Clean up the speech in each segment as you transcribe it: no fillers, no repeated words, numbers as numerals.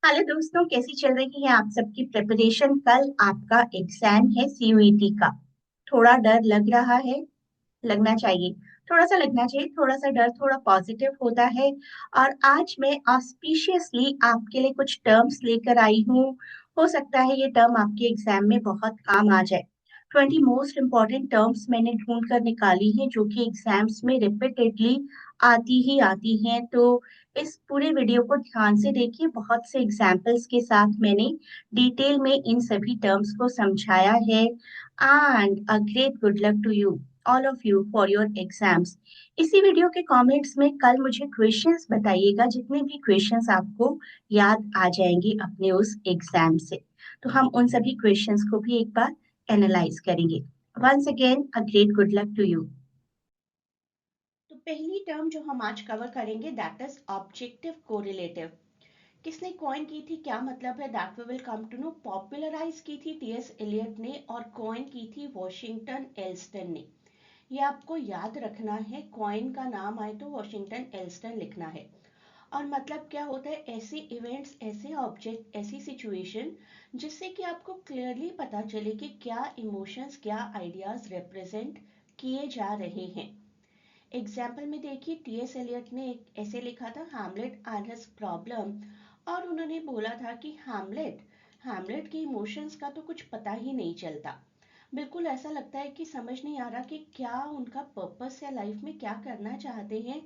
Hello दोस्तों, कैसी चल रही है आप सबकी प्रिपरेशन? कल आपका एग्जाम है सीयूईटी का। थोड़ा डर लग रहा है? लगना चाहिए। थोड़ा सा लगना चाहिए, थोड़ा सा डर थोड़ा पॉजिटिव होता है। और आज मैं ऑस्पिशियसली आपके लिए कुछ टर्म्स लेकर आई हूँ। हो सकता है ये टर्म आपके एग्जाम में बहुत काम आ जाए। 20 मोस्ट इंपॉर्टेंट टर्म्स मैंने ढूंढ कर निकाली हैं जो कि एग्जाम्स में रिपीटेडली आती ही आती हैं। तो इस पूरे वीडियो को ध्यान से देखिए, बहुत से एग्जाम्पल्स के साथ मैंने डिटेल में इन सभी टर्म्स को समझाया है। And a great good luck to you, all of you, for your exams. इसी वीडियो के कमेंट्स में कल मुझे क्वेश्चंस बताइएगा, जितने भी क्वेश्चंस आपको याद आ जाएंगे अपने उस एग्जाम से। तो हम उन सभी क्वेश्चंस को भी एक बार एनालाइज करेंगे। Once again a great good luck to you. तो पहली टर्म जो हम आज कवर करेंगे दैट इज ऑब्जेक्टिव कोरिलेटिव। किसने कॉइन की थी, क्या मतलब है, that we will come to know. Popularise की थी टीएस एलियट ने और कॉइन की थी वॉशिंगटन एल्स्टन ने। ये आपको याद रखना है, कॉइन का नाम आए तो वॉशिंगटन एल्स्टन लिखना है। और मतलब क्या होता है, ऐसे इवेंट्स, ऐसे ऑब्जेक्ट, ऐसी सिचुएशन जिससे कि आपको क्लियरली पता चले कि क्या इमोशंस, क्या आइडियाज रिप्रेजेंट किए जा रहे हैं। एग्जाम्पल में देखिए, टीएस एलियट ने एक ऐसे लिखा था, हैमलेट एंड हिज प्रॉब्लम। और उन्होंने बोला था कि हैमलेट हैमलेट के इमोशंस का तो कुछ पता ही नहीं चलता। बिल्कुल ऐसा लगता है कि समझ नहीं आ रहा कि क्या उनका पर्पस है लाइफ में, क्या करना चाहते हैं,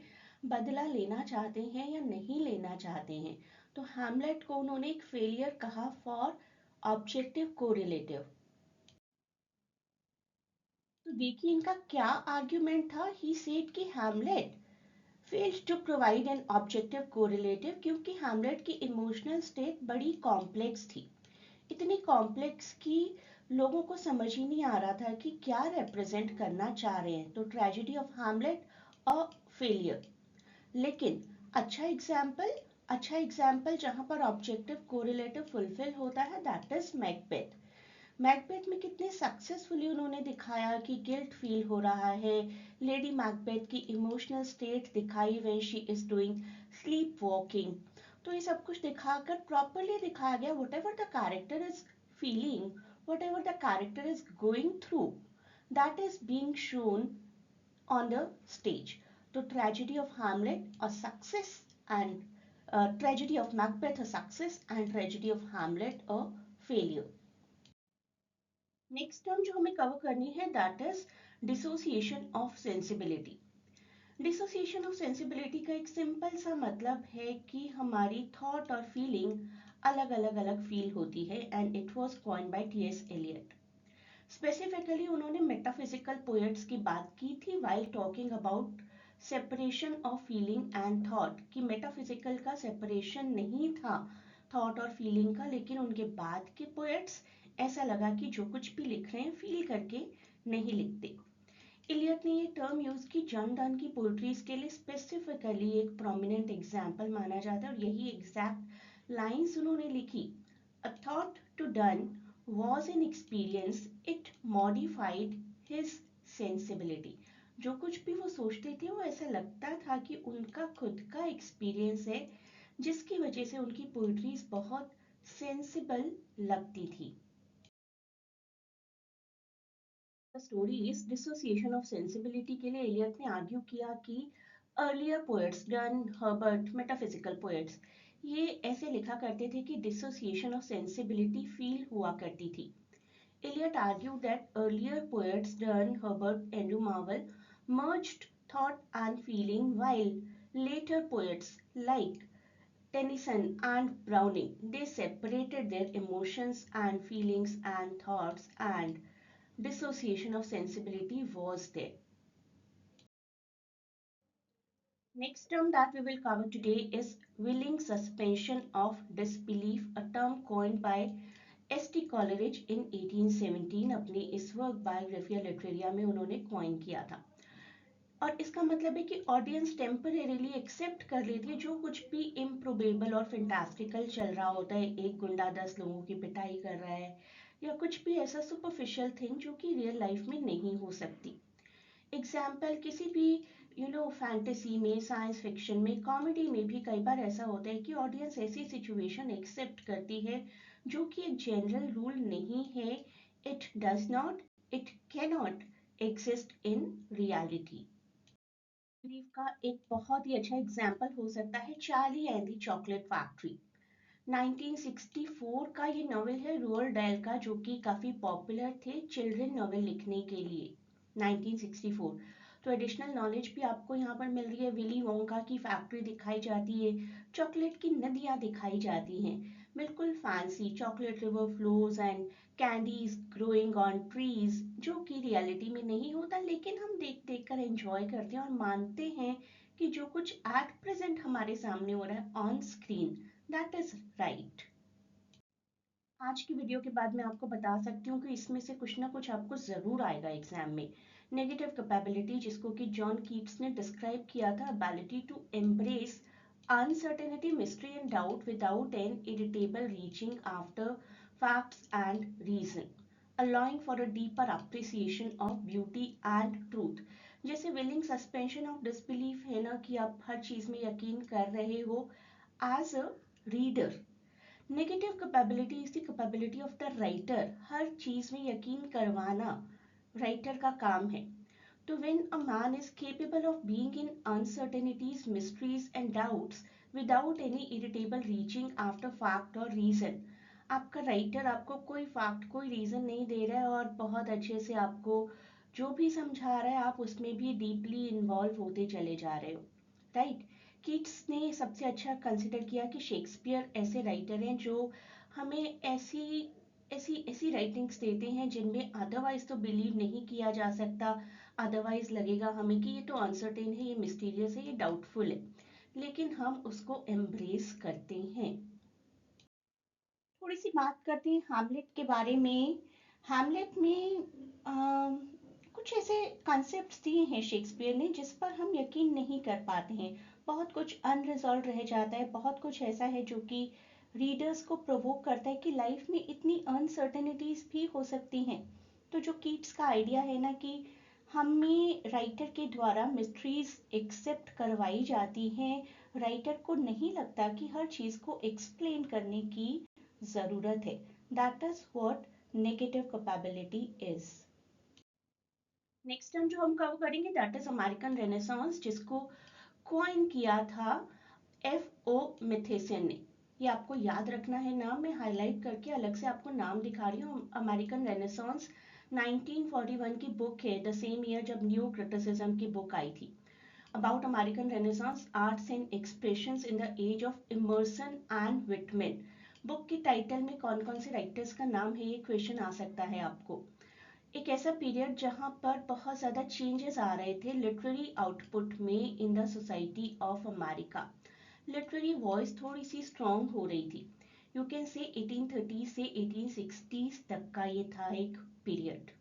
बदला लेना चाहते हैं या नहीं लेना चाहते हैं। तो हैमलेट को उन्होंने एक फेलियर कहा फॉर ऑब्जेक्टिव कोरिलेटिव। तो देखिए इनका क्या आर्ग्यूमेंट था। ही सेड कि Hamlet failed to provide an objective correlative क्योंकि हैमलेट की इमोशनल स्टेट बड़ी कॉम्प्लेक्स थी। इतनी कॉम्प्लेक्स कि लोगों को समझ ही नहीं आ रहा था कि क्या रिप्रेजेंट करना चाह रहे हैं। तो tragedy of Hamlet a failure. लेकिन अच्छा एग्जाम्पल जहां पर ऑब्जेक्टिव कोरिलेटिव फुलफिल होता है दैट इज मैकबेथ। मैकबेथ में कितने सक्सेसफुली उन्होंने दिखाया कि गिल्ट फील हो रहा है। लेडी मैकबेथ की इमोशनल स्टेट दिखाई when she is doing sleep walking. तो ये सब कुछ दिखाकर प्रॉपरली दिखाया गया what ever the character is feeling, what ever the character is going through, that is being shown on the stage. तो tragedy of Hamlet a success and tragedy of Macbeth a success and tragedy of Hamlet a failure. Next term जो हमें cover करनी है that is dissociation of sensibility. Dissociation of sensibility का एक simple सा मतलब है कि हमारी थॉट और फीलिंग अलग अलग अलग फील होती है and it was coined by TS Eliot. Specifically उन्होंने मेटाफिजिकल पोएट्स की बात की थी while talking about separation of feeling and thought, कि मेटाफिजिकल का सेपरेशन नहीं था थॉट और फीलिंग का, लेकिन उनके बाद के पोएट्स ऐसा लगा कि जो कुछ भी लिख रहे हैं फील करके नहीं लिखते। इलियट ने ये टर्म यूज की जॉन डन की पोइट्रीज के लिए, स्पेसिफिकली एक प्रोमिनेंट एग्जाम्पल माना जाता है और यही एग्जैक्ट लाइंस उन्होंने लिखी। A thought to Donne was an experience, it modified his sensibility। जो कुछ भी वो सोचते थे वो ऐसा लगता था कि उनका खुद का एक्सपीरियंस है, जिसकी वजह से उनकी पोइट्रीज बहुत सेंसिबल लगती थी। स्टोरीज डिसोसिएशन ऑफ सेंसिबिलिटी के लिए एलियट ने आर्ग्यू किया कि earlier poets done Herbert metaphysical poets ये ऐसे लिखा करते थे कि डिसोसिएशन ऑफ सेंसिबिलिटी फील हुआ करती थी। Eliot argued that earlier poets during Herbert Andrew Marvell merged thought and feeling, while later poets like Tennyson and Browning they separated their emotions and feelings and thoughts, and dissociation of sensibility was there. Next term that we will cover today is willing suspension of disbelief, a term coined by S T. Coleridge in 1817 अपने इस work Biographia Literaria में उन्होंने coin किया था। और इसका मतलब है कि ऑडियंस टेम्परेरीली एक्सेप्ट कर लेती है जो कुछ भी इम्प्रोबेबल और फैंटास्टिकल चल रहा होता है। एक गुंडा 10 लोगों की पिटाई कर रहा है या कुछ भी ऐसा सुपरफिशियल थिंग जो कि रियल लाइफ में नहीं हो सकती। एग्जाम्पल, किसी भी फैंटेसी में, साइंस फिक्शन में, कॉमेडी में भी कई बार ऐसा होता है कि ऑडियंस ऐसी सिचुएशन एक्सेप्ट करती है जो कि एक जनरल रूल नहीं है. It does not, it cannot exist in reality. Believe का एक बहुत ही अच्छा एग्जाम्पल हो सकता है Charlie and the chocolate factory. 1964 का ये नॉवेल है रोअल्ड डेल का, जो कि काफ़ी पॉपुलर थे चिल्ड्रन नॉवेल लिखने के लिए. 1964. तो एडिशनल नॉलेज भी आपको यहाँ पर मिल रही है. विली वोंका की फैक्ट्री दिखाई जाती है, चॉकलेट की नदियाँ दिखाई जाती हैं, बिल्कुल fancy. Chocolate river flows and candies growing on trees, जो कि रियलिटी में नहीं होता, लेकिन हम देख देख कर एंजॉय करते हैं और मानते हैं कि जो कुछ एट प्रेजेंट हमारे सामने हो रहा है on screen, that is right. आज की वीडियो के बाद मैं आपको बता सकती हूँ कि इसमें से कुछ ना कुछ आपको जरूर आएगा एग्जाम में. नेगेटिव कैपेबिलिटी, जिसको कि जॉन कीट्स ने डिस्क्राइब किया था, ability to embrace uncertainty, mystery and doubt without an irritable reaching after facts and reason, allowing for a deeper appreciation of beauty and truth. जैसे willing suspension of disbelief है ना, कि आप हर चीज में यकीन कर रहे हो as a reader. Negative capability is the capability of the writer, हर चीज में यकीन करवाना राइटर का काम है. तो when a man is capable of being in uncertainties, mysteries and doubts without any irritable reaching after fact or reason, आपका राइटर आपको कोई फैक्ट कोई रीजन नहीं दे रहा है और बहुत अच्छे से आपको जो भी समझा रहा है आप उसमें भी डीपली इन्वॉल्व होते चले जा रहे हो, राइट. कीट्स ने सबसे अच्छा कंसिडर किया कि शेक्सपियर ऐसे राइटर हैं जो हमें ऐसी ऐसी ऐसी राइटिंग्स देते हैं जिनमें अदरवाइज तो बिलीव नहीं किया जा सकता, अदरवाइज लगेगा हमें कि ये तो अनसर्टेन है, ये मिस्टीरियस है, ये डाउटफुल है, लेकिन हम उसको एम्ब्रेस करते हैं. थोड़ी सी बात करते हैं हैमलेट के बारे में. हैमलेट में कुछ ऐसे कॉन्सेप्ट्स दिए हैं शेक्सपियर ने जिस पर हम यकीन नहीं कर पाते हैं. बहुत कुछ अनरिजॉल्व रह जाता है, बहुत कुछ ऐसा है जो कि रीडर्स को प्रोवोक करता है कि लाइफ में इतनी अनसर्टेनिटीज भी हो सकती हैं. तो जो कीट्स का आइडिया है ना कि हमें राइटर के द्वारा मिस्ट्रीज एक्सेप्ट करवाई जाती हैं, राइटर को नहीं लगता कि हर चीज को एक्सप्लेन करने की जरूरत है. That is what negative capability is. Next time जो हम कवर करेंगे दैट इज अमेरिकन रेनेसांस, जिसको कॉइन किया था F.O. मिथेसन ने. ये आपको याद रखना है नाम, मैं हाईलाइट करके अलग से आपको नाम दिखा रही हूँ. अमेरिकन रेनेसांस 1941 की बुक है, द सेम ईयर जब न्यू क्रिटिसिज्म की बुक आई थी. About American renaissance arts and expressions in the age of Emerson and Whitman. Book के टाइटल में कौन कौन से राइटर्स का नाम है, ये क्वेश्चन आ सकता है आपको. एक ऐसा पीरियड जहां पर बहुत ज्यादा चेंजेस आ रहे थे लिटरेरी आउटपुट में in the society of America. Literary voice थोड़ी सी स्ट्रॉन्ग हो रही थी. यू कैन से 1830 से 1860 तक का ये था एक period.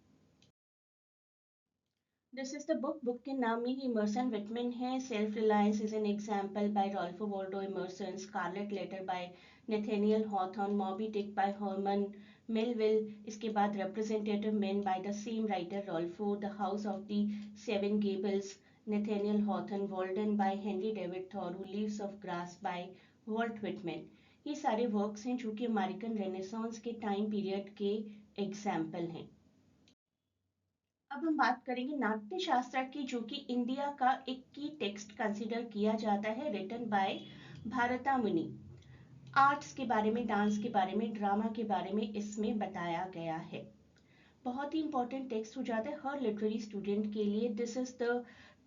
This is the book के नाम में ही इमर्सन विटमैन है. Self reliance is an example by Ralph Waldo Emerson, scarlet letter by Nathaniel Hawthorne, Moby Dick by Herman Melville. इसके बाद representative men by the same writer Ralph, the house of the seven gables Nathaniel Hawthorne, Walden by Henry David Thoreau, leaves of grass by Walt Whitman. ये सारे works हैं जो कि American renaissance के time period के example हैं. अब हम बात करेंगे नाट्य शास्त्र की, जो कि इंडिया का एक की टेक्स्ट कंसिडर किया जाता है, रिटन बाय भारता मुनि. आर्ट्स के बारे में, डांस के बारे में, ड्रामा के बारे में इसमें बताया गया है. बहुत ही इंपॉर्टेंट टेक्स्ट हो जाता है हर लिटरेरी स्टूडेंट के लिए. This is the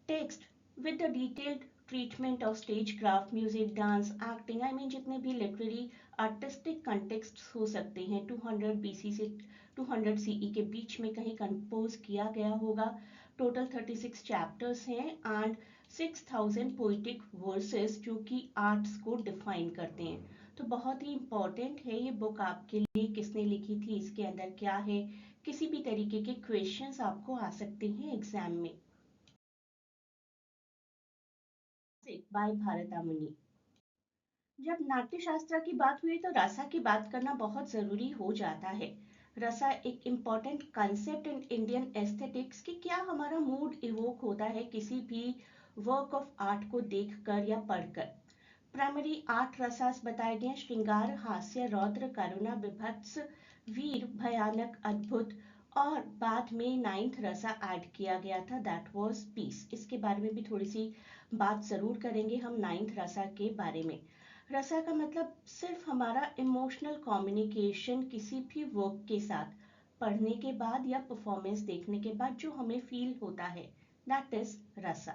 text with the detailed treatment of stage craft, music, dance, acting, I mean जितने भी लिटरेरी आर्टिस्टिक कंटेक्स्ट हो सकते हैं 200 BC से 200 CE के बीच में कहीं कंपोज किया गया होगा. टोटल 36 चैप्टर्स हैं एंड 6000 पोइटिक वर्सेस जो कि आर्ट्स को डिफाइन करते हैं. तो बहुत ही इंपॉर्टेंट है ये बुक आपके लिए. किसने लिखी थी, इसके अंदर क्या है, किसी भी तरीके के क्वेश्चंस आपको आ सकते हैं एग्जाम में. बाय भारता मुनि. जब नाट्य शास्त्र की बात हुई तो रसा की बात करना बहुत जरूरी हो जाता है. रसा एक important concept in Indian aesthetics कि क्या हमारा मूड इवोक होता है किसी भी वर्क ऑफ आर्ट को देखकर या पढ़कर। प्राइमरी 8 रसास बताए गए, श्रृंगार, हास्य, रौद्र, करुणा, विभत्स, वीर, भयानक, अद्भुत, और बाद में 9th रसा ऐड किया गया था, दैट वाज पीस। इसके बारे में भी थोड़ी सी बात जरूर करेंगे हम 9th रसा के बारे में। रसा का मतलब सिर्फ हमारा इमोशनल कम्युनिकेशन किसी भी वर्क के साथ पढ़ने के बाद या परफॉर्मेंस देखने के बाद जो हमें फील होता है, दैट इज रसा।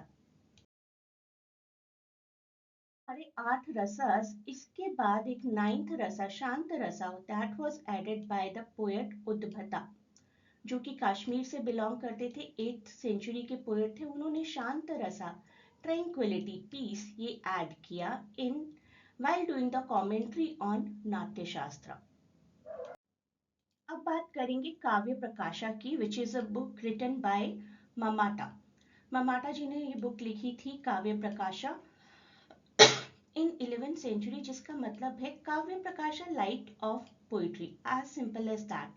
हमारे 8 रसस, इसके बाद एक 9th rasa shanta rasa, that was added by the poet Udbhata, जो कि कश्मीर से बिलोंग करते थे, 8th सेंचुरी के पोएट थे। उन्होंने शांत रसा, ट्रैंक्विलिटी, पीस, ये ऐड किया इन while doing the commentary on नाट्य शास्त्र। अब बात करेंगे काव्य प्रकाशा की, which is a book written by Mammata. Mammata ji ने ये बुक लिखी थी काव्य प्रकाशा इन 11th सेंचुरी, जिसका मतलब है Kavya Prakasha, light of poetry, as simple as that.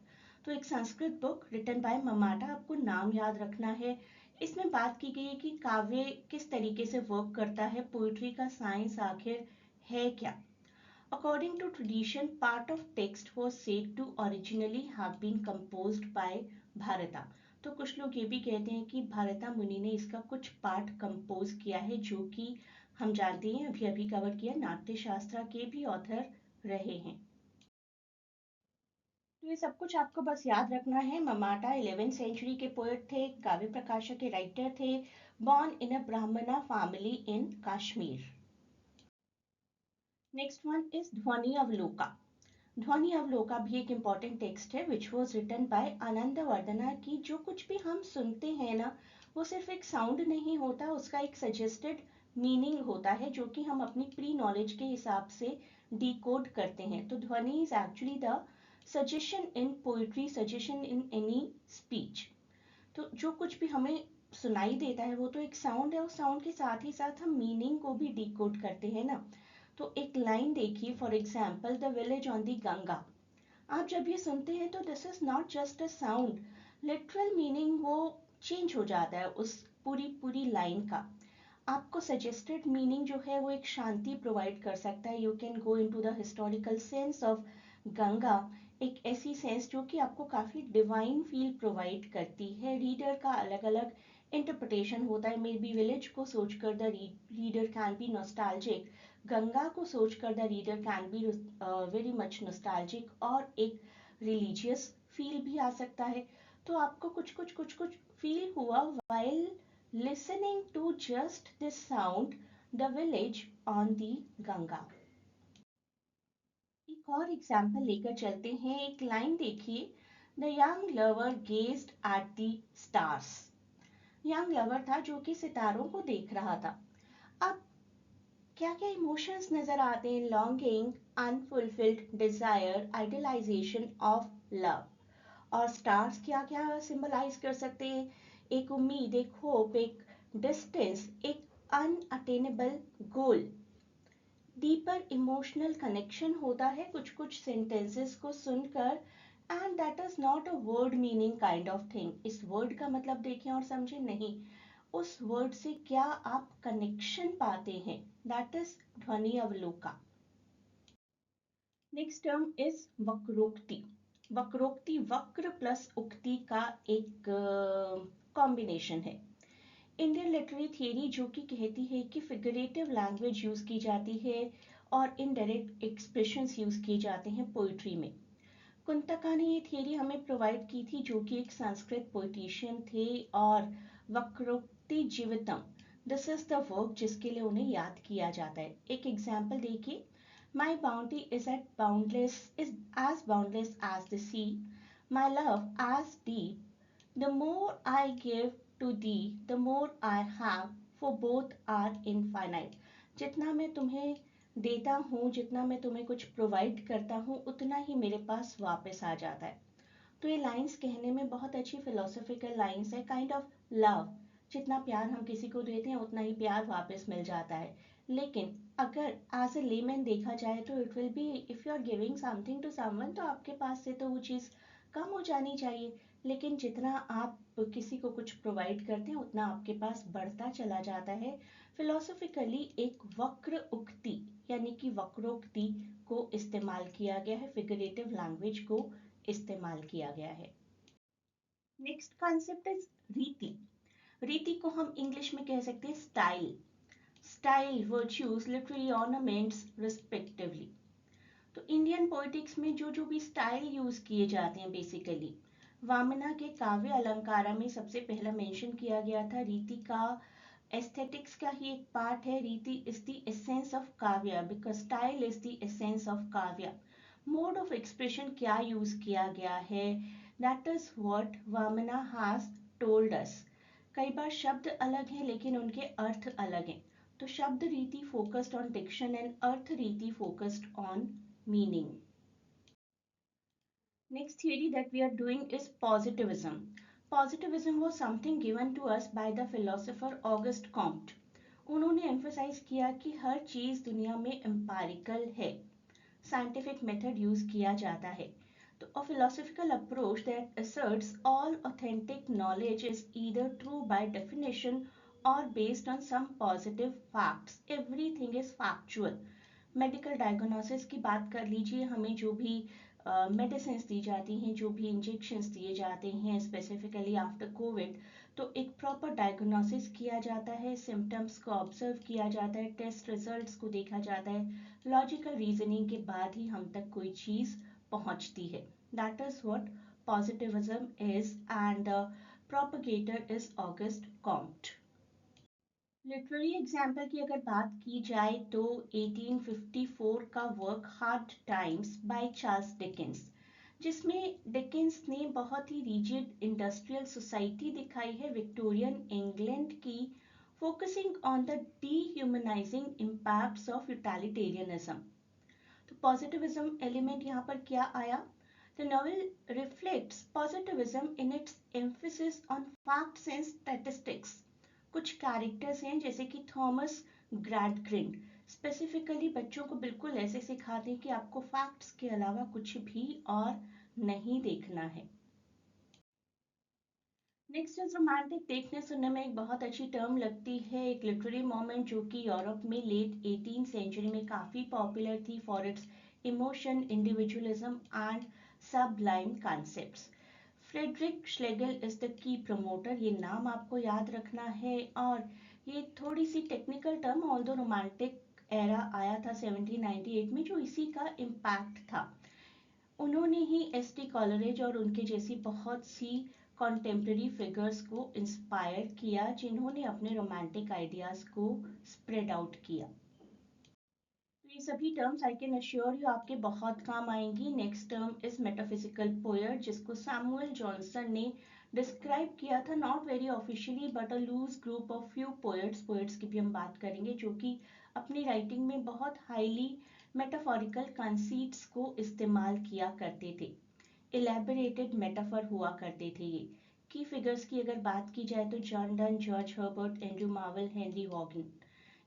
तो एक Sanskrit book written by Mammata, आपको नाम याद रखना है। इसमें बात की गई है कि काव्य किस तरीके से वर्क करता है, पोइट्री का साइंस आखिर है क्या। According to tradition, part of text was said to originally have been composed by Bharata. तो कुछ लोग ये भी कहते हैं कि भारता मुनि ने इसका कुछ पार्ट कंपोज किया है, जो कि हम जानते हैं, अभी अभी कवर किया, नाट्य शास्त्र के भी ऑथर रहे हैं। तो ये सब कुछ आपको बस याद रखना है। ममाटा 11th सेंचुरी के पोएट थे, काव्य प्रकाशा के राइटर थे, बॉर्न इन अ ब्राह्मणा family in Kashmir. Next one is ध्वनि अवलोका। ध्वनि अवलोका भी एक इम्पॉर्टेंट टेक्स्ट है, विच वॉज रिटन बाय आनंदवर्धना, की जो कुछ भी हम सुनते हैं ना, वो सिर्फ एक साउंड नहीं होता, उसका एक सजेस्टेड मीनिंग होता है, जो कि हम अपनी प्री नॉलेज के हिसाब से डिकोड करते हैं। तो ध्वनि is actually the suggestion in poetry, suggestion in any speech. तो जो कुछ भी हमें सुनाई देता है वो तो एक साउंड है, उस साउंड के साथ ही साथ हम मीनिंग को भी डिकोड करते हैं ना। तो एक लाइन देखिए, for example, the village on the Ganga. आप जब ये सुनते हैं तो this is not just a sound, literal meaning वो चेंज हो जाता है उस पूरी पूरी लाइन का। आपको सजेस्टेड मीनिंग जो है वो एक शांति प्रोवाइड कर सकता है। You can go into the historical sense of Ganga, एक ऐसी सेंस जो कि आपको काफी डिवाइन फील प्रोवाइड करती है। रीडर का अलग अलग इंटरप्रिटेशन होता है, मे बी विलेज को सोचकर the reader can be nostalgic, Ganga को सोचकर the reader can be very much nostalgic, और एक रिलीजियस फील भी आ सकता है। तो आपको कुछ फील हुआ while listening to just this sound, the village on the Ganga. एक और एग्जाम्पल लेकर चलते हैं, एक लाइन देखिए, the young lover gazed at the stars. Young lover था जो कि सितारों को देख रहा था। अब क्या क्या इमोशंस नजर आते हैं, longing, unfulfilled Dzire, idealisation of love. और स्टार्स क्या क्या सिंबलाइज कर सकते हैं, एक उम्मीद, एक होप, एक डिस्टेंस, एक अनअटेनेबल गोल। डीपर इमोशनल कनेक्शन होता है कुछ कुछ सेंटेंसेस को सुनकर, and that is not a word meaning kind of thing. इस वर्ड का मतलब देखें और समझे नहीं, उस वर्ड से क्या आप कनेक्शन पाते हैं, that is Dhvanyaloka. Next term is vakrokti. Vakrokti vakra plus उक्ति का एक कॉम्बिनेशन है। इंडियन लिटरेरी थियरी जो कि कहती है कि फिगरेटिव लैंग्वेज यूज की जाती है और इनडायरेक्ट एक्सप्रेशंस यूज किए जाते हैं पोइट्री में। कुंतका ने ये थियरी हमें प्रोवाइड की थी, जो कि एक संस्कृत पोइटिशियन थे, और वक्रोक्ति जीवितम, दिस इज द वर्क जिसके लिए उन्हें याद किया जाता है। एक एग्जाम्पल देखिए, my bounty is at boundless is as boundless as the sea, my love as deep, the more I give to thee, the more I have, for both are infinite. जितना मैं तुम्हें देता हूँ, जितना मैं तुम्हें कुछ प्रोवाइड करता हूँ, उतना ही मेरे पास वापस आ जाता है। तो ये लाइंस कहने में बहुत अच्छी फिलोसॉफिकल लाइंस है, काइंड ऑफ लव। जितना प्यार हम किसी को देते हैं उतना ही प्यार वापस मिल जाता है। लेकिन अगर एज ए लेमैन देखा जाए तो it will be, if you are giving something to someone, तो आपके पास से तो वो चीज़ कम हो जानी चाहिए, लेकिन जितना आप किसी को कुछ प्रोवाइड करते हैं उतना आपके पास बढ़ता चला जाता है। फिलोसफिकली एक वक्र उक्ति यानी कि वक्रोक्ति को इस्तेमाल किया गया है, फिगरेटिव लैंग्वेज को इस्तेमाल किया गया है। नेक्स्ट कॉन्सेप्ट इज रीति। रीति को हम इंग्लिश में कह सकते हैं style. Style, virtues, literary ornaments respectively. तो इंडियन पॉलिटिक्स में जो जो भी स्टाइल यूज किए जाते हैं बेसिकली, वामना के काव्य अलंकारा में सबसे पहला मेंशन किया गया था। रीति का एस्थेटिक्स का ही एक पार्ट है। Riti is the essence of kavya because style is the essence of kavya. Mode of expression क्या यूज किया गया है, that is what Vamana has told us. कई बार शब्द अलग हैं लेकिन उनके अर्थ अलग हैं। तो shabda riti focused on diction and artha riti focused on meaning. Next theory that we are doing is positivism. Positivism was something given to us by the philosopher Auguste Comte. उन्होंने emphasize किया कि हर चीज दुनिया में empirical है, scientific method यूज किया जाता है। तो a philosophical approach that asserts all authentic knowledge is either true by definition or based on some positive facts. Everything is factual. Medical diagnosis की बात कर लीजिए, हमें जो भी मेडिसिन दी जाती हैं, जो भी इंजेक्शंस दिए जाते हैं स्पेसिफिकली आफ्टर कोविड, तो एक प्रॉपर डायग्नोसिस किया जाता है, सिम्टम्स को ऑब्जर्व किया जाता है, टेस्ट रिजल्ट्स को देखा जाता है, लॉजिकल रीजनिंग के बाद ही हम तक कोई चीज़ पहुंचती है। That is what positivism is and propagator is Auguste Comte. Literary example की अगर बात की जाए तो 1854 का work hard times by Charles Dickens, जिसमें डिकेंस ने बहुत ही रिजिड इंडस्ट्रियल सोसाइटी दिखाई है विक्टोरियन इंग्लैंड की, focusing on the dehumanising impacts of utilitarianism. तो पॉजिटिविज्म एलिमेंट यहाँ पर क्या आया? The novel reflects positivism in its emphasis on facts and statistics. कुछ कैरेक्टर्स हैं जैसे कि थॉमस ग्रैडग्रिंड, स्पेसिफिकली बच्चों को बिल्कुल ऐसे सिखाते हैं कि आपको फैक्ट्स के अलावा कुछ भी और नहीं देखना है। Next is romantic. देखने सुनने में एक बहुत अच्छी टर्म लगती है, एक लिटरेरी मोमेंट जो कि यूरोप में लेट 18th सेंचुरी में काफ़ी पॉपुलर थी for its emotion, individualism and sublime concepts. Friedrich Schlegel is the key promoter, ये नाम आपको याद रखना है। और ये थोड़ी सी technical term, although romantic era आया था 1798 में जो इसी का इम्पैक्ट था। उन्होंने ही एस.टी. कॉलरेज और उनके जैसी बहुत सी कॉन्टेम्प्रेरी फिगर्स को इंस्पायर किया जिन्होंने अपने रोमांटिक आइडियाज को स्प्रेड आउट किया। तो ये सभी terms I can assure you आपके बहुत काम आएंगी। Next term is metaphysical poet, जिसको सैमुअल जॉनसन ने डिस्क्राइब किया था, not very officially but a loose group of few poets की भी हम बात करेंगे जो कि अपनी राइटिंग में बहुत हाईली मेटाफोरिकल कंसीट्स को इस्तेमाल किया करते थे। इलेबोरेटेड मेटाफर हुआ करते थे ये। की फिगर्स की अगर बात की जाए तो John Donne, George Herbert, Andrew Marvell, Henry Vaughan,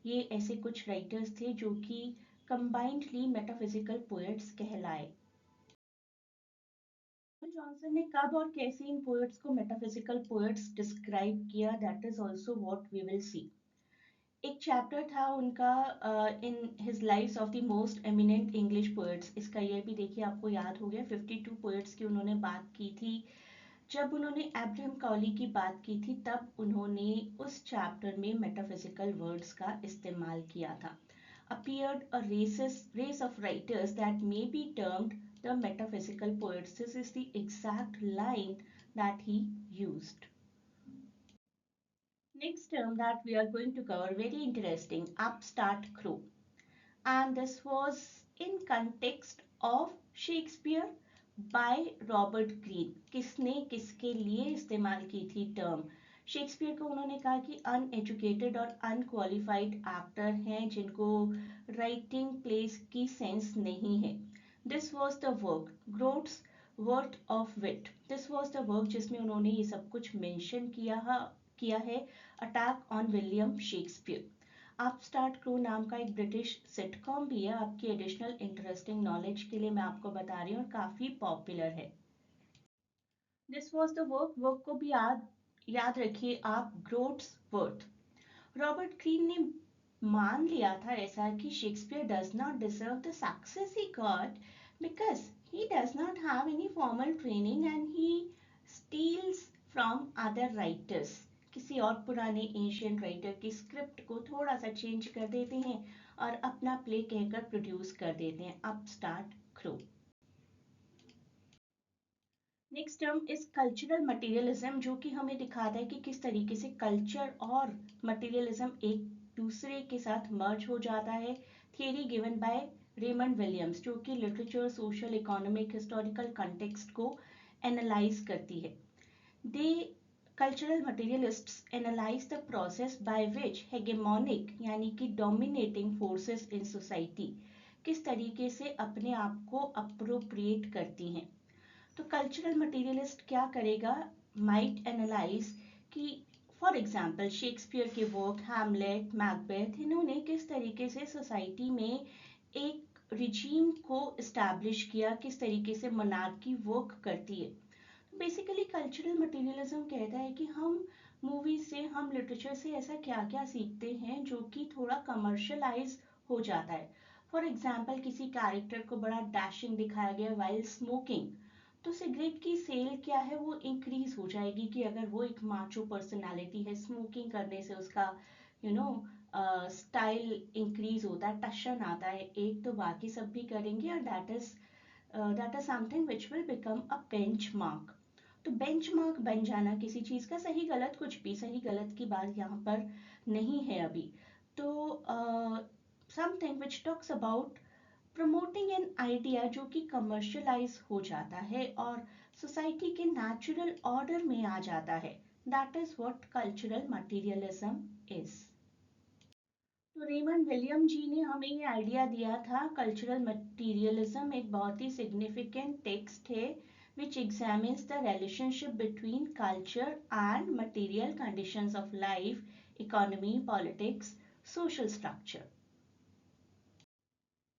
ये ऐसे कुछ राइटर्स थे जो कि कंबाइंडली मेटाफिजिकल पोएट्स कहलाए। जॉनसन ने कब और कैसे इन पोएट्स को मेटाफिजिकल पोएट्स डिस्क्राइब किया, that is also what we will see. एक चैप्टर था उनका in his lives of the most eminent English poets, इसका ईयर भी देखिए आपको याद हो गया। 52 पोएट्स की उन्होंने बात की थी। जब उन्होंने अब्राहम कॉली की बात की थी तब उन्होंने उस चैप्टर में मेटाफिजिकल वर्ड्स का इस्तेमाल किया था। appeared a race of writers that may be termed the metaphysical poets. This is the exact line that he used. Next term that we are going to cover, very interesting, upstart crow. And this was in context of Shakespeare by Robert Greene. किसने किसके लिए इस्तेमाल की थी term? Shakespeare को उन्होंने कहा कि अनएजुकेटेड और अनक्वालिफाइड एक्टर हैं जिनको राइटिंग प्लेस की सेंस नहीं है। This was the work groats worth of wit, this was the work जिसमें उन्होंने ये सब कुछ मेंशन किया है, attack on William Shakespeare. Upstart crow नाम का एक ब्रिटिश सिटकॉम भी है, आपकी एडिशनल इंटरेस्टिंग नॉलेज के लिए मैं आपको बता रही हूँ, और काफ़ी पॉपुलर है। This was the work, work को भी याद रखिए आप, ग्रोट्स वर्थ। रॉबर्ट ग्रीन ने मान लिया था ऐसा कि Shakespeare does not deserve the success he got because he does not have any formal training and he steals from other writers। किसी और पुराने एशियन राइटर की स्क्रिप्ट को थोड़ा सा चेंज कर देते हैं और अपना प्ले कहकर प्रोड्यूस कर देते हैं। Up start crow. Next term is cultural materialism, जो कि हमें दिखाता है कि किस तरीके से कल्चर और मटेरियलिज्म एक दूसरे के साथ मर्ज हो जाता है। Theory given by Raymond Williams, जो कि literature, social, economic, historical context को एनालाइज करती है। They cultural materialists analyse the process by which hegemonic यानी कि डोमिनेटिंग फोर्सेस इन सोसाइटी किस तरीके से अपने आप को अप्रोप्रिएट करती हैं। तो कल्चरल मटेरियलिस्ट क्या करेगा, माइट एनालाइज कि फॉर एग्जाम्पल शेक्सपियर के वर्क हैमलेट, मैकबेथ, इन्होंने किस तरीके से सोसाइटी में एक रिजीम को इस्टेब्लिश किया, किस तरीके से मोनार्की वर्क करती है। बेसिकली कल्चरल मटेरियलिज्म कहता है कि हम मूवीज से, हम लिटरेचर से ऐसा क्या क्या सीखते हैं जो कि थोड़ा कमर्शलाइज हो जाता है। फॉर एग्जाम्पल किसी कैरेक्टर को बड़ा डैशिंग दिखाया गया वाइल स्मोकिंग, तो सिगरेट की सेल क्या है वो इंक्रीज हो जाएगी कि अगर वो एक माचो पर्सनालिटी है, स्मोकिंग करने से उसका यू नो स्टाइल इंक्रीज होता है, टशन आता है एक, तो बाकी सब भी करेंगे और that is something which will become a benchmark. तो बेंचमार्क बन जाना किसी चीज का, सही गलत कुछ भी, सही गलत की बात यहाँ पर नहीं है अभी। तो something which talks about promoting an idea जो कि कमर्शलाइज हो जाता है और सोसाइटी के नेचुरल ऑर्डर में आ जाता है। That is what cultural materialism is. तो रेमंड विलियम जी ने हमें ये आइडिया दिया था। कल्चरल मटेरियलिज्म एक बहुत ही सिग्निफिकेंट टेक्स्ट है which examines the relationship between culture and material conditions of life, economy, politics, social structure।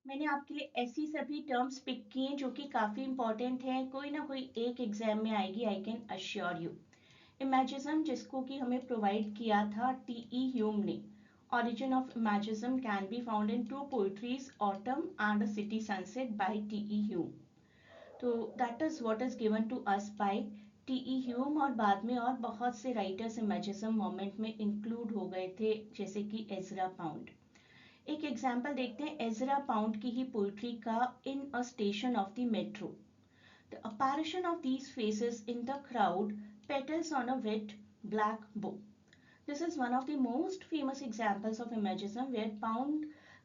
मैंने आपके लिए ऐसी सभी टर्म्स पिक किए हैं जो कि काफी इंपॉर्टेंट हैं, कोई ना कोई एक एग्जाम में आएगी, आई कैन अश्योर यू। इमेजिज्म, जिसको कि हमें प्रोवाइड किया था टीई ह्यूम ने। Origin of imagism can be found in two poetries, Autumn and A City Sunset by T.E. Hume। तो that is what is given to us by T.E. Hume, और बाद में और बहुत से राइटर्स इमेजिज्म मोमेंट में include हो गए थे, जैसे कि एजरा पाउंड। एक एग्जाम्पल देखते हैं एजरा पाउंड की ही पोइट्री का, in a station of the metro. The apparition of these faces in the crowd, petals on a wet black book। This is one of the most famous examples of imagism where Pound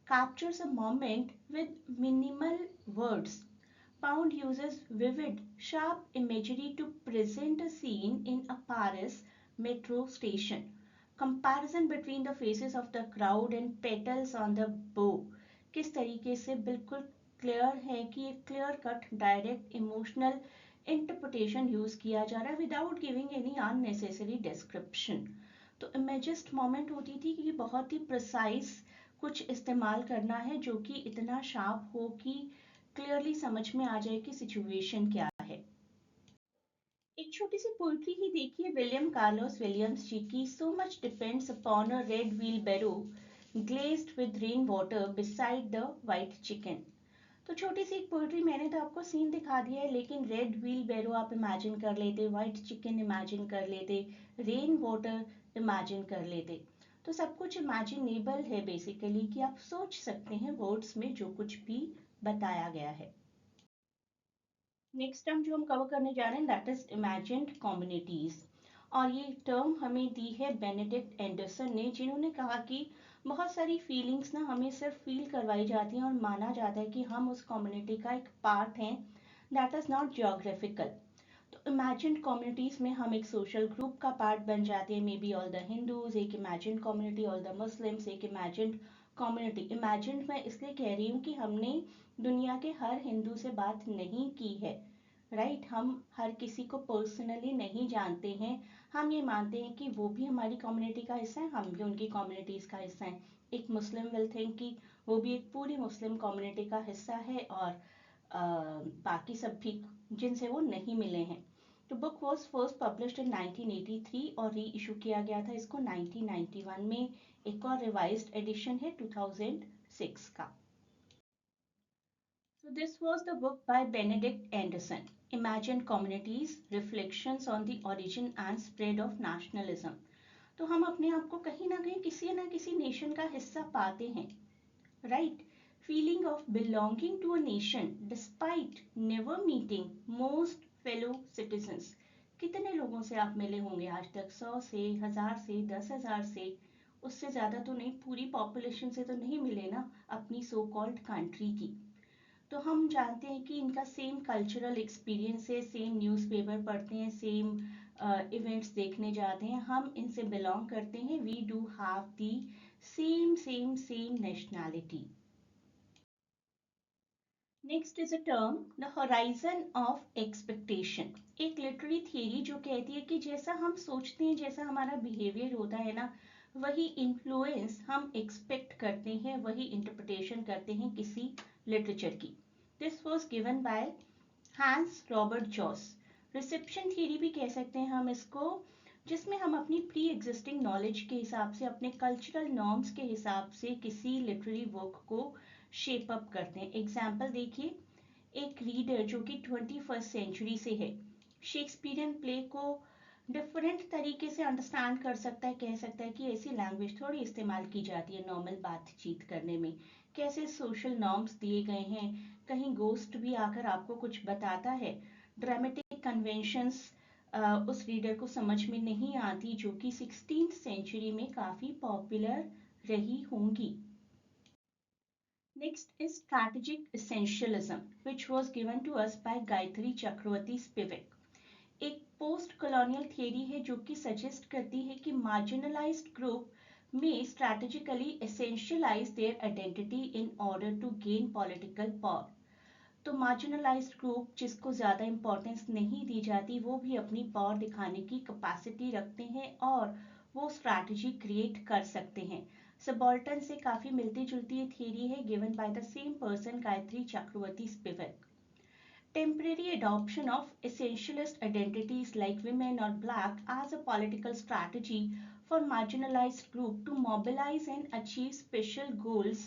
captures a moment with minimal words। Pound uses vivid, sharp imagery to present a scene in a Paris metro station। Comparison between the faces of the crowd and petals on the bow किस तरीके से बिल्कुल clear है कि एक clear cut direct emotional interpretation use किया जा रहा है without giving any unnecessary description. तो इमेजिस्ट मोमेंट होती थी कि बहुत ही प्रिसाइज कुछ इस्तेमाल करना है जो कि इतना शार्प हो कि क्लियरली समझ में आ जाए कि सिचुएशन क्या है। एक छोटी सी पोइट्री ही देखिए विलियम कार्लोस विलियम्स जी की, so much depends upon a red wheel barrow glazed with rain water beside the white chicken. तो छोटी सी एक पोइट्री, मैंने तो आपको सीन दिखा दिया है, लेकिन रेड व्हील बैरो आप इमेजिन कर लेते, व्हाइट चिकन इमेजिन कर लेते, रेन वाटर इमेजिन कर लेते। तो सब कुछ इमेजिनेबल है बेसिकली, कि आप सोच सकते हैं वर्ड्स में जो कुछ भी बताया गया है। नेक्स्ट टर्म जो हम कवर करने जा रहे हैं दैट इज इमेजिन्ड कम्युनिटीज, और ये टर्म हमें दी है बेनेडिक्ट एंडरसन ने, जिन्होंने कहा कि बहुत सारी फीलिंग्स ना हमें सिर्फ फील करवाई जाती हैं और माना जाता है कि हम उस कम्युनिटी का एक पार्ट हैं, दैट इज नॉट जियोग्राफिकल। तो इमेजिन्ड कम्युनिटीज में हम एक सोशल ग्रुप का पार्ट बन जाते हैं, maybe all the Hindus एक imagined community, all the Muslims एक इमेजिन्ड कम्युनिटी। इमेजिन्ड मैं इसलिए कह रही हूँ कि हमने दुनिया के हर हिंदू से बात नहीं की है, राइट हम हर किसी को पर्सनली नहीं जानते हैं, हम ये मानते हैं कि वो भी हमारी कम्युनिटी का हिस्सा है, हम भी उनकी कम्युनिटीज का हिस्सा है। एक मुस्लिम विल थिंक कि वो भी एक पूरी मुस्लिम कम्युनिटी का हिस्सा है और बाकी सब भी जिनसे वो नहीं मिले हैं। तो book was first published in 1983 और री इशू किया गया था इसको 1991 में। एक और रिवाइज्ड एडिशन है 2006 का। So this was the book by Benedict Anderson, Imagined Communities, Reflections on the Origin and Spread of Nationalism। तो हम अपने आप को कहीं ना कहीं किसी ना किसी नेशन का हिस्सा पाते हैं, right? Feeling of belonging to a nation despite never meeting most fellow citizens. कितने लोगों से आप मिले होंगे आज तक? 100 से, 1000 से, 10,000 से, उससे ज़्यादा तो नहीं, पूरी पॉपुलेशन से तो नहीं मिले ना अपनी सो कॉल्ड कंट्री की। तो हम जानते हैं कि इनका सेम कल्चरल एक्सपीरियंस है, सेम न्यूज़पेपर पढ़ते हैं, सेम इवेंट्स देखने जाते हैं, हम इनसे बिलोंग करते हैं। We do have the same nationality. Next is a term the horizon of expectation. एक लिटरेरी थियरी जो कहती है कि जैसा हम सोचते हैं, जैसा हमारा बिहेवियर होता है ना, वही इन्फ्लुएंस हम एक्सपेक्ट करते हैं, वही इंटरप्रिटेशन करते हैं किसी लिटरेचर की। This was given by Hans Robert Jauss. Reception theory भी कह सकते हैं हम इसको, जिसमें हम अपनी प्री एग्जिस्टिंग नॉलेज के हिसाब से, अपने कल्चरल नॉर्म्स के हिसाब से किसी लिटरेरी वर्क को शेप अप करते हैं। एग्जाम्पल देखिए, एक रीडर जो कि 21st सेंचुरी से है, शेक्सपियरियन प्ले को डिफरेंट तरीके से अंडरस्टैंड कर सकता है, कह सकता है कि ऐसी लैंग्वेज थोड़ी इस्तेमाल की जाती है नॉर्मल बातचीत करने में, कैसे सोशल नॉर्म्स दिए गए हैं, कहीं गोस्ट भी आकर आपको कुछ बताता है, ड्रामेटिक कन्वेंशंस उस रीडर को समझ में नहीं आती, जो कि 16th सेंचुरी में काफ़ी पॉपुलर रही होंगी। Next is strategic essentialism, which was given to us by Gayatri Chakravarti Spivak। एक पोस्ट कॉलोनियल थियरी है जो कि सजेस्ट करती है कि मार्जिनलाइज्ड ग्रुप में strategically essentialise their identity in order to gain political power. तो मार्जिनलाइज्ड ग्रुप जिसको ज़्यादा इंपॉर्टेंस नहीं दी जाती, वो भी अपनी पावर दिखाने की कैपेसिटी रखते हैं और वो स्ट्रैटेजी क्रिएट कर सकते हैं। सबाल्टर्न से काफ़ी मिलती जुलती ये थियरी है, given by the same person, Gayatri Chakravorty Spivak. Temporary adoption of essentialist identities like women or black as a political strategy for marginalized group to mobilize and achieve special goals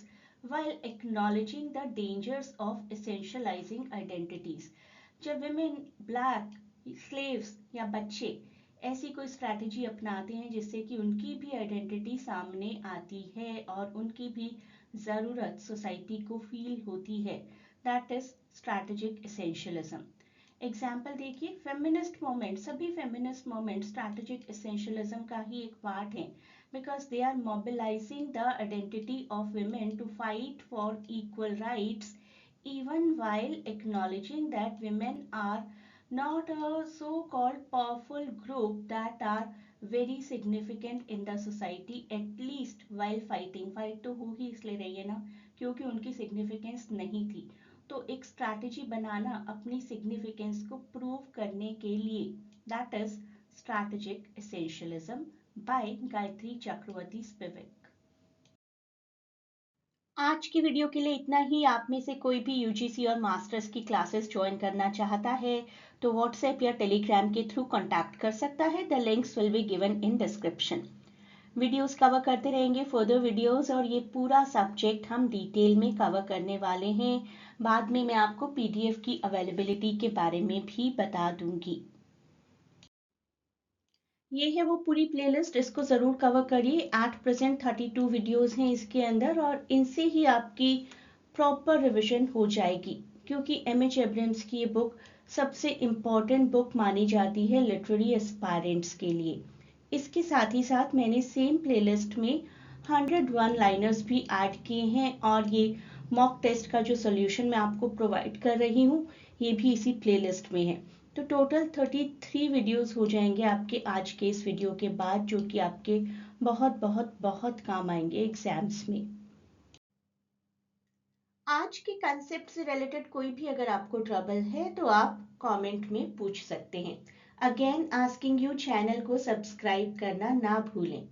while acknowledging the dangers of essentializing identities। जब women, black, slaves या बच्चे ऐसी कोई strategy अपनाते हैं जिससे कि उनकी भी आइडेंटिटी सामने आती है और उनकी भी ज़रूरत सोसाइटी को फील होती है, that is strategic essentialism. Example देखिए, फेमिनिस्ट मोमेंट, सभी फेमिनिस्ट मोमेंट स्ट्रैटेजिक एसेंशियलिज्म का ही एक पार्ट है, because they are mobilising the identity of women to fight for equal rights even while acknowledging that women are not a so-called powerful group that are very significant in the society, at least while fighting। Fight तो हो ही इसलिए रही है ना क्योंकि उनकी significance नहीं थी। तो एक स्ट्रैटेजी बनाना अपनी सिग्निफिकेंस को प्रूव करने के लिए, that is strategic essentialism by Gayatri Chakravorty Spivak. आज की वीडियो के लिए इतना ही। आप में से कोई भी यूजीसी और मास्टर्स की क्लासेस ज्वाइन करना चाहता है तो व्हाट्सएप या टेलीग्राम के थ्रू कांटेक्ट कर सकता है। The links will be given in description. Videos cover करते रहेंगे, फर्दर वीडियोस, और ये पूरा सब्जेक्ट हम डिटेल में कवर करने वाले हैं। बाद में मैं आपको पीडीएफ की अवेलेबिलिटी के बारे में भी बता दूंगी। ये है वो पूरी प्लेलिस्ट, इसको ज़रूर कवर करिए। एट प्रेजेंट 32 वीडियोस हैं इसके अंदर और इनसे ही आपकी प्रॉपर रिवीजन हो जाएगी, क्योंकि एमएच एब्राहम्स की ये बुक सबसे इम्पॉर्टेंट बुक मानी जाती है लिटरेरी एस्पायरेंट्स के लिए। इसके साथ ही साथ मैंने सेम प्लेलिस्ट में 101 लाइनर्स भी ऐड किए हैं और ये मॉक टेस्ट का जो सोल्यूशन मैं आपको प्रोवाइड कर रही हूँ ये भी इसी प्लेलिस्ट में है। तो टोटल 33 वीडियोस हो जाएंगे आपके आज के इस वीडियो के बाद, जो कि आपके बहुत बहुत बहुत काम आएंगे एग्जाम्स में। आज के कंसेप्ट से रिलेटेड कोई भी अगर आपको ट्रबल है तो आप कमेंट में पूछ सकते हैं। अगेन आस्किंग यू, चैनल को सब्सक्राइब करना ना भूलें।